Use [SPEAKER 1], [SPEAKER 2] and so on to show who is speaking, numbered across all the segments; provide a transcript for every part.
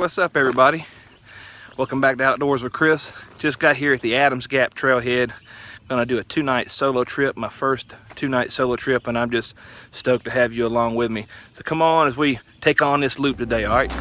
[SPEAKER 1] what's up everybody? Welcome back to Outdoors with Chris. Just got here at the Adams Gap trailhead. Gonna do a two-night solo trip, my first two-night solo trip, and I'm just stoked to have you along with me. So come on as we take on this loop today, all right?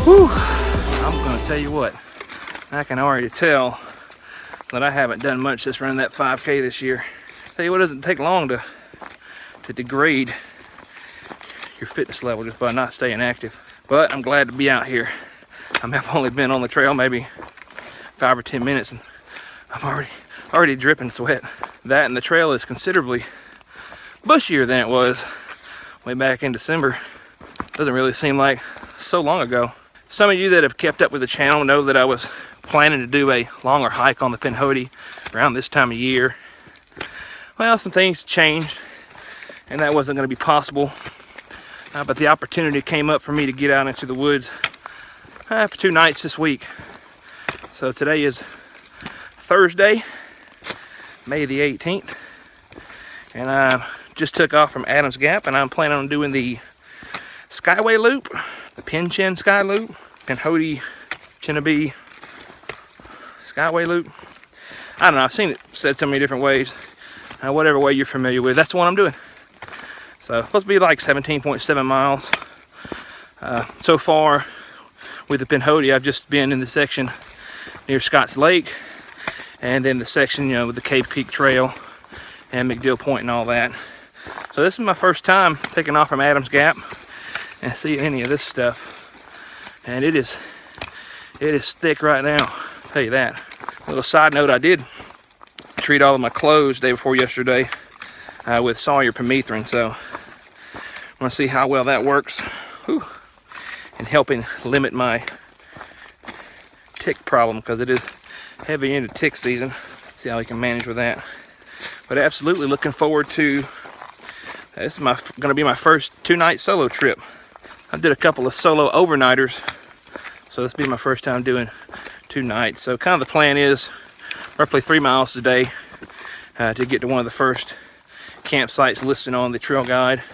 [SPEAKER 1] Whew. I'm gonna tell you what, I can already tell that I haven't done much since running that 5K this year. Tell you what, it doesn't take long to degrade your fitness level just by not staying active. But I'm glad to be out here. I've only been on the trail maybe 5 or 10 minutes and I'm already dripping sweat. That and the trail is considerably bushier than it was way back in December. Doesn't really seem like so long ago. Some of you that have kept up with the channel know that I was planning to do a longer hike on the Pinhoti around this time of year. Well, some things changed and that wasn't going to be possible. But the opportunity came up for me to get out into the woods for 2 nights this week. So today is Thursday, May the 18th. And I just took off from Adams Gap and I'm planning on doing the Skyway Loop, the PinChinSky Loop, Pinhoti, Chinnaby, Skyway Loop. I don't know, I've seen it said so many different ways. Whatever way you're familiar with, that's the one I'm doing. So, supposed to be like 17.7 miles. So far, with the Pinhoti, I've just been in the section near Scotts Lake, and then the section, you know, with the Cave Peak Trail and McDill Point and all that. So this is my first time taking off from Adams Gap and see any of this stuff, and it is thick right now, I'll tell you that. Little side note, I did treat all of my clothes day before yesterday with Sawyer permethrin, so I want to see how well that works. Whew. And helping limit my tick problem, because it is heavy into tick season. See how we can manage with that. But absolutely looking forward to this. Is going to be my first 2-night solo trip. I did a couple of solo overnighters, so this will be my first time doing 2 nights. So kind of the plan is roughly 3 miles today to get to one of the first campsites listed on the trail guide.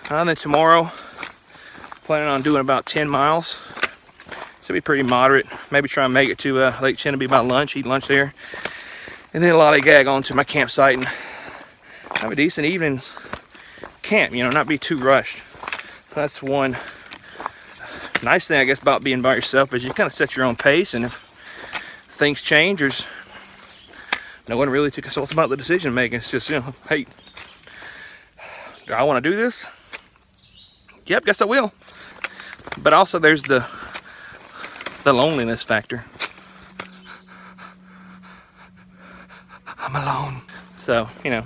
[SPEAKER 1] And then tomorrow, planning on doing about 10 miles. Should be pretty moderate. Maybe try and make it to Lake Chinnaby by lunch, eat lunch there. And then lollygag on to my campsite and have a decent evening camp, you know, not be too rushed. That's one nice thing, I guess, about being by yourself, is you kind of set your own pace, and if things change, there's no one really to consult about the decision making. It's just, you know, hey, do I want to do this? Yep, guess I will. But also there's the loneliness factor. I'm alone. So, you know,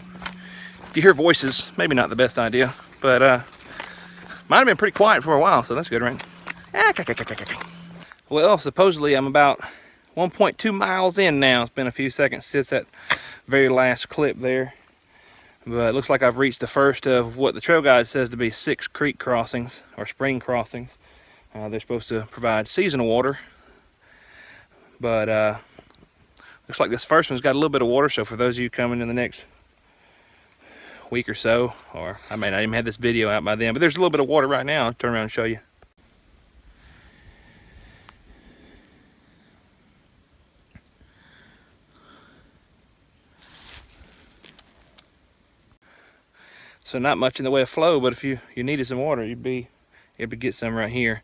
[SPEAKER 1] if you hear voices, maybe not the best idea, but mine have been pretty quiet for a while, so that's good, right? Well, supposedly I'm about 1.2 miles in now. It's been a few seconds since that very last clip there. But it looks like I've reached the first of what the trail guide says to be 6 creek crossings, or spring crossings. They're supposed to provide seasonal water. But looks like this first one's got a little bit of water, so for those of you coming in the next week or so, or I may not even have this video out by then, but there's a little bit of water right now. I'll turn around and show you. So not much in the way of flow, but if you needed some water, you'd be able to get some right here.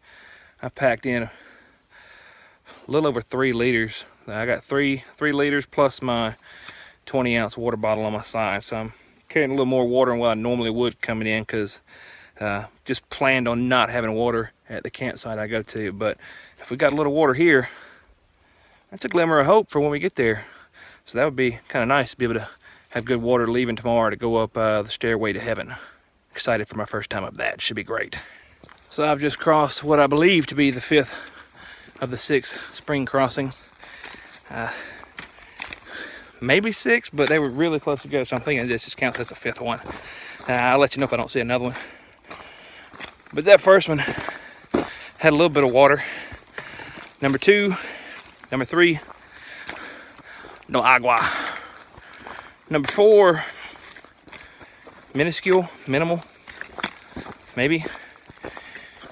[SPEAKER 1] I packed in a little over 3 liters. I got 3 liters plus my 20-ounce water bottle on my side, so I'm carrying a little more water than what I normally would coming in, because just planned on not having water at the campsite I go to. But if we got a little water here, that's a glimmer of hope for when we get there. So that would be kind of nice to be able to have good water leaving tomorrow to go up the stairway to heaven. excited for my first time up that. Should be great. So I've just crossed what I believe to be the 5th of the 6 spring crossings. Maybe 6, but they were really close together, so I'm thinking this just counts as the 5th one. I'll let you know if I don't see another one. But that first one had a little bit of water. Number 2, number 3, no agua. Number 4, minuscule, minimal, maybe.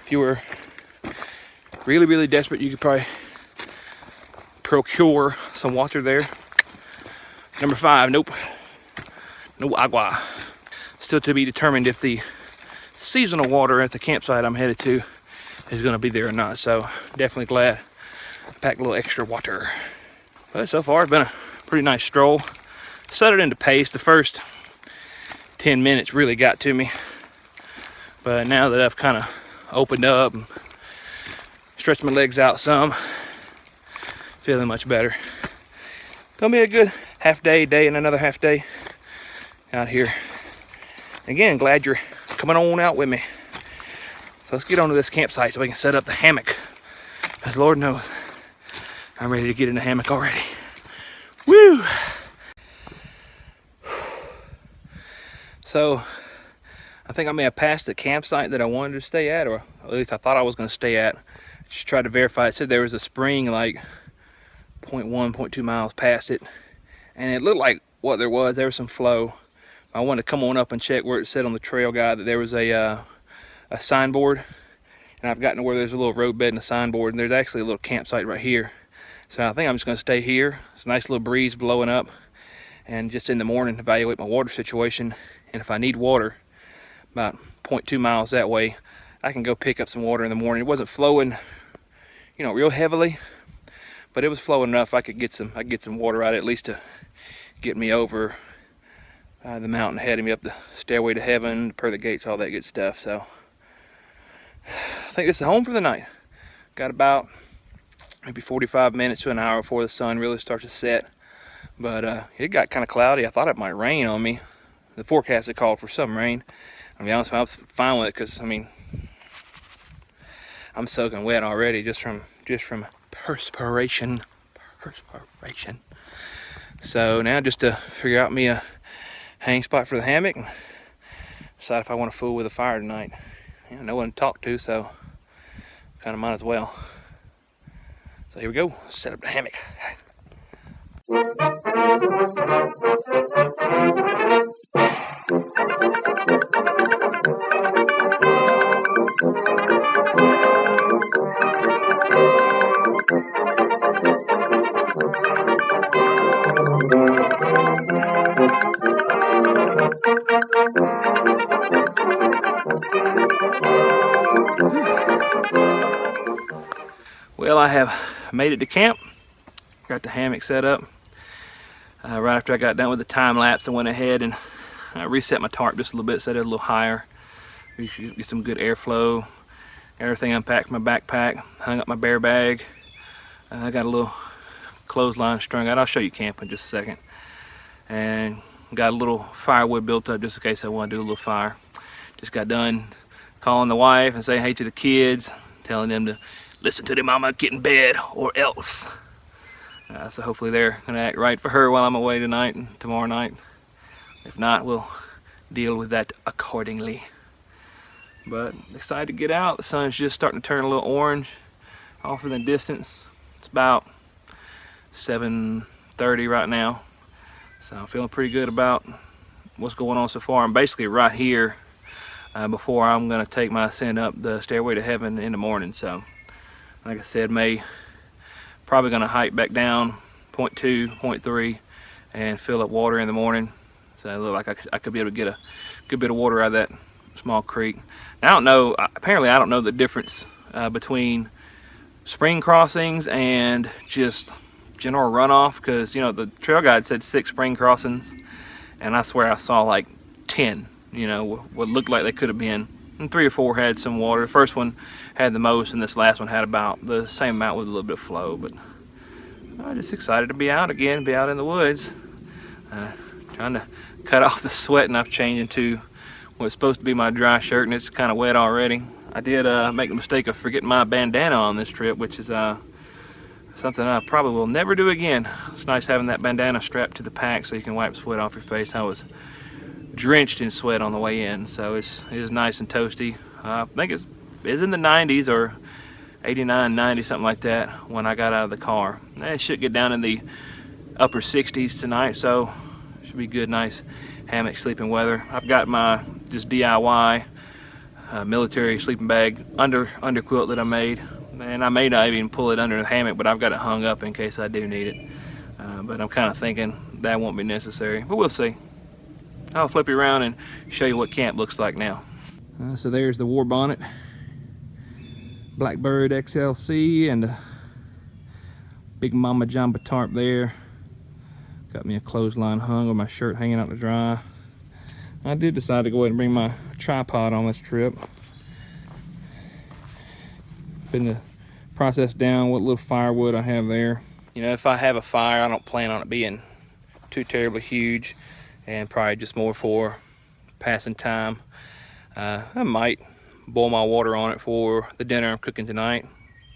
[SPEAKER 1] If you were really, really desperate, you could probably procure some water there. Number 5, nope, no agua. Still to be determined if the seasonal water at the campsite I'm headed to is gonna be there or not. So definitely glad I packed a little extra water. But so far it's been a pretty nice stroll. Set it into pace. The first 10 minutes really got to me. But now that I've kind of opened up and stretched my legs out some, feeling much better. Gonna be a good half day, and another half day out here. Again, glad you're coming on out with me. So let's get onto this campsite so we can set up the hammock. Because Lord knows, I'm ready to get in the hammock already. Woo! So, I think I may have passed the campsite that I wanted to stay at, or at least I thought I was going to stay at. Just tried to verify. It said there was a spring like 0.1, 0.2 miles past it. And it looked like what there was some flow. I wanted to come on up and check where it said on the trail guide that there was a signboard. And I've gotten to where there's a little roadbed and a signboard, and there's actually a little campsite right here. So I think I'm just going to stay here. It's a nice little breeze blowing up. And just in the morning, evaluate my water situation. And if I need water, about 0.2 miles that way, I can go pick up some water in the morning. It wasn't flowing, you know, real heavily, but it was flowing enough I could get some water out, at least to get me over the mountain ahead of me, up the stairway to heaven, per the gates, all that good stuff. So I think this is home for the night. Got about maybe 45 minutes to an hour before the sun really starts to set. But it got kind of cloudy. I thought it might rain on me. The forecast had called for some rain. I'll be honest, I was fine with it because, I mean, I'm soaking wet already just from perspiration. So now just to figure out me a hang spot for the hammock and decide if I want to fool with a fire tonight. You know, no one to talk to, so kind of might as well. So here we go, set up the hammock. Well, I have made it to camp. Got the hammock set up. Right after I got done with the time lapse, I went ahead and reset my tarp just a little bit, set it a little higher. We should get some good airflow. Everything unpacked from my backpack, hung up my bear bag. I got a little clothesline strung out. I'll show you camp in just a second. And got a little firewood built up just in case I want to do a little fire. Just got done calling the wife and saying hey to the kids, telling them to listen to their mama, get in bed or else. So hopefully they're gonna act right for her while I'm away tonight and tomorrow night. If not, we'll deal with that accordingly. But excited to get out. The sun's just starting to turn a little orange off in the distance. It's about 7:30 right now. So I'm feeling pretty good about what's going on so far. I'm basically right here before I'm gonna take my ascent up the stairway to heaven in the morning. So like I said, probably gonna hike back down 0.2, 0.3 and fill up water in the morning. So it looked like I could be able to get a good bit of water out of that small creek. Now, I don't know, apparently I don't know the difference between spring crossings and just general runoff, because you know the trail guide said 6 spring crossings and I swear I saw like 10, you know, what looked like they could have been, and 3 or 4 had some water. The first one had the most and this last one had about the same amount with a little bit of flow. But I'm just excited to be out again, be out in the woods, trying to cut off the sweating I've changed into what's supposed to be my dry shirt, and it's kind of wet already. I did make the mistake of forgetting my bandana on this trip, which is something I probably will never do again. It's nice having that bandana strapped to the pack so you can wipe sweat off your face. I was drenched in sweat on the way in, so it is nice and toasty. I think it's in the 90s or 89, 90, something like that when I got out of the car. It should get down in the upper 60s tonight, so it should be good, nice hammock sleeping weather. I've got my just DIY military sleeping bag under quilt that I made, and I may not even pull it under the hammock, but I've got it hung up in case I do need it. But I'm kind of thinking that won't be necessary, but we'll see. I'll flip you around and show you what camp looks like now. So there's the war bonnet, Blackbird XLC, and a Big Mama Jamba tarp there. Got me a clothesline hung with my shirt hanging out to dry. I did decide to go ahead and bring my tripod on this trip. Been to process down what little firewood I have there. You know, if I have a fire, I don't plan on it being too terribly huge, and probably just more for passing time. I might boil my water on it for the dinner I'm cooking tonight.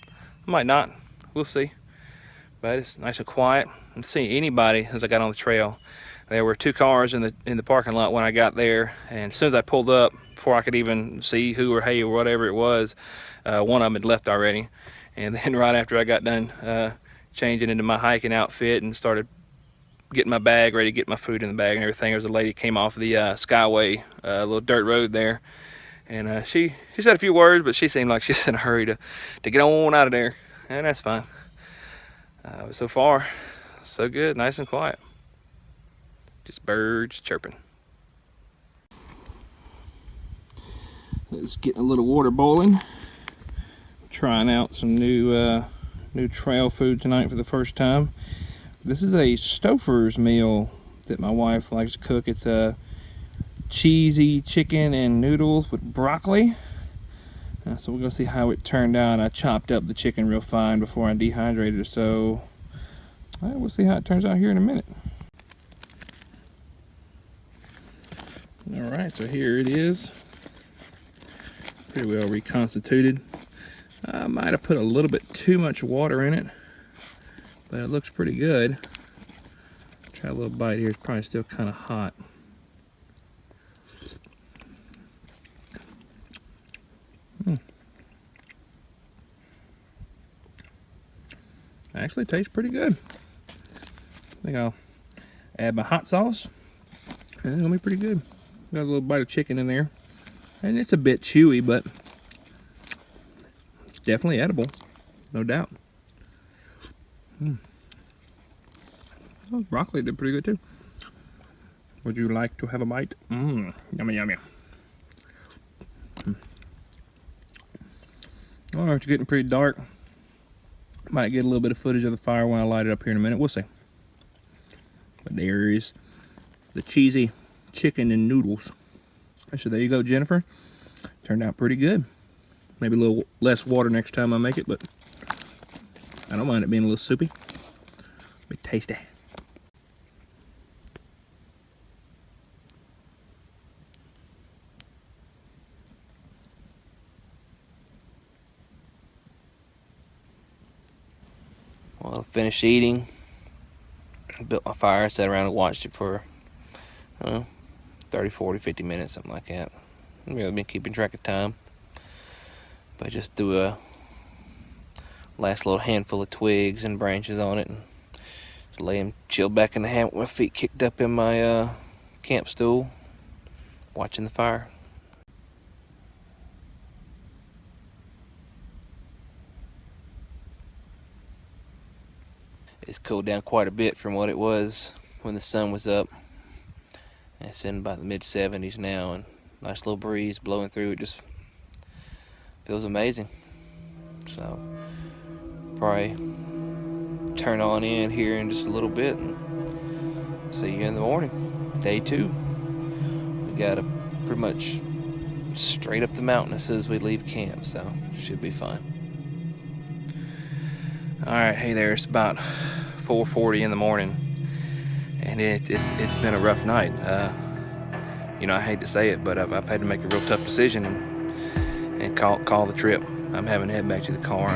[SPEAKER 1] I might not, we'll see. But it's nice and quiet. I didn't see anybody as I got on the trail. There were 2 cars in the parking lot when I got there, and as soon as I pulled up, before I could even see who or hey or whatever it was, one of them had left already. And then right after I got done changing into my hiking outfit and started getting my bag ready, get my food in the bag and everything, there was a lady came off the Skyway, little dirt road there, and she said a few words, but she seemed like she was in a hurry to get on out of there, and that's fine. But so far, so good, nice and quiet. Just birds chirping. Let's get a little water boiling. Trying out some new trail food tonight for the first time. This is a Stouffer's meal that my wife likes to cook. It's a cheesy chicken and noodles with broccoli. So we're gonna see how it turned out. I chopped up the chicken real fine before I dehydrated it, so we'll see how it turns out here in a minute. Alright, so here it is. Pretty well reconstituted. I might have put a little bit too much water in it, but it looks pretty good. Try a little bite here. It's probably still kind of hot. Actually tastes pretty good. I think I'll add my hot sauce, and it's gonna be pretty good. Got a little bite of chicken in there, and it's a bit chewy, but it's definitely edible, no doubt. Oh, broccoli did pretty good too. Would you like to have a bite? Yummy, yummy. All right, it's getting pretty dark. Might get a little bit of footage of the fire when I light it up here in a minute. We'll see. But there is the cheesy chicken and noodles. So there you go, Jennifer. Turned out pretty good. Maybe a little less water next time I make it, but I don't mind it being a little soupy. Be tasty. Well, I finished eating. Built my fire, sat around and watched it for, I don't know, 30, 40, 50 minutes, something like that. I've really been keeping track of time. But just threw a last little handful of twigs and branches on it, and just lay and chill back in the hammock with my feet kicked up in my camp stool, watching the fire. It's cooled down quite a bit from what it was when the sun was up. It's in about the mid-70s now, and nice little breeze blowing through. It just feels amazing. So probably turn on in here in just a little bit and see you in the morning. Day 2. We got a pretty much straight up the mountain as soon as we leave camp, so should be fun. Alright, hey there, it's about 4:40 in the morning, and it's been a rough night. you know, I hate to say it, but I've had to make a real tough decision and call the trip. I'm having to head back to the car.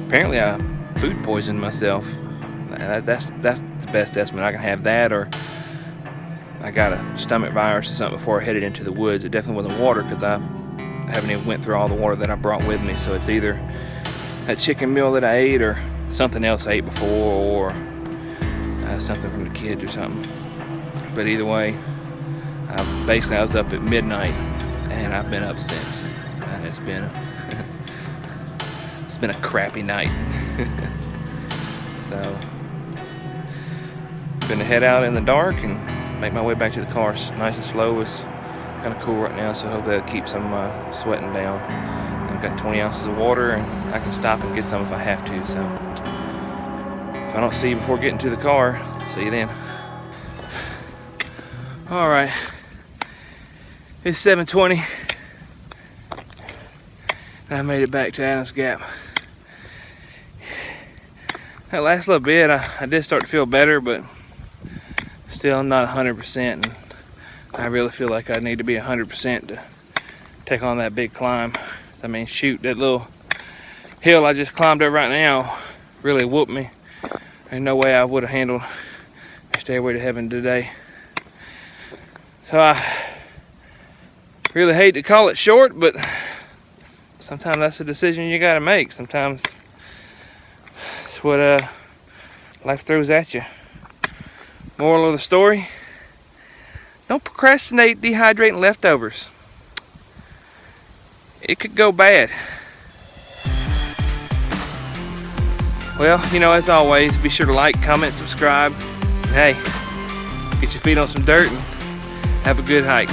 [SPEAKER 1] Apparently I food poisoned myself. That's the best estimate I can have. That, or I got a stomach virus or something before I headed into the woods. It definitely wasn't water, because I haven't even went through all the water that I brought with me. So it's either that chicken meal that I ate, or something else I ate before, or something from the kids or something. But either way, basically I was up at midnight, and I've been up since, and it's been a crappy night. So I'm gonna head out in the dark and make my way back to the car. It's nice and slow. It's kind of cool right now, so hopefully that'll keep some sweating down. I've got 20 ounces of water, and I can stop and get some if I have to. So if I don't see you before getting to the car, see you then. All right, it's 7:20, and I made it back to Adams Gap. That last little bit, I did start to feel better, but still not 100%. And I really feel like I need to be 100% to take on that big climb. I mean, shoot, that little hill I just climbed up right now really whooped me. There's no way I would have handled Stairway to Heaven today. So I really hate to call it short, but sometimes that's a decision you gotta make. Sometimes it's what life throws at you. Moral of the story: don't procrastinate dehydrating leftovers. It could go bad. Well, you know, as always, be sure to like, comment, subscribe. And hey, get your feet on some dirt and have a good hike.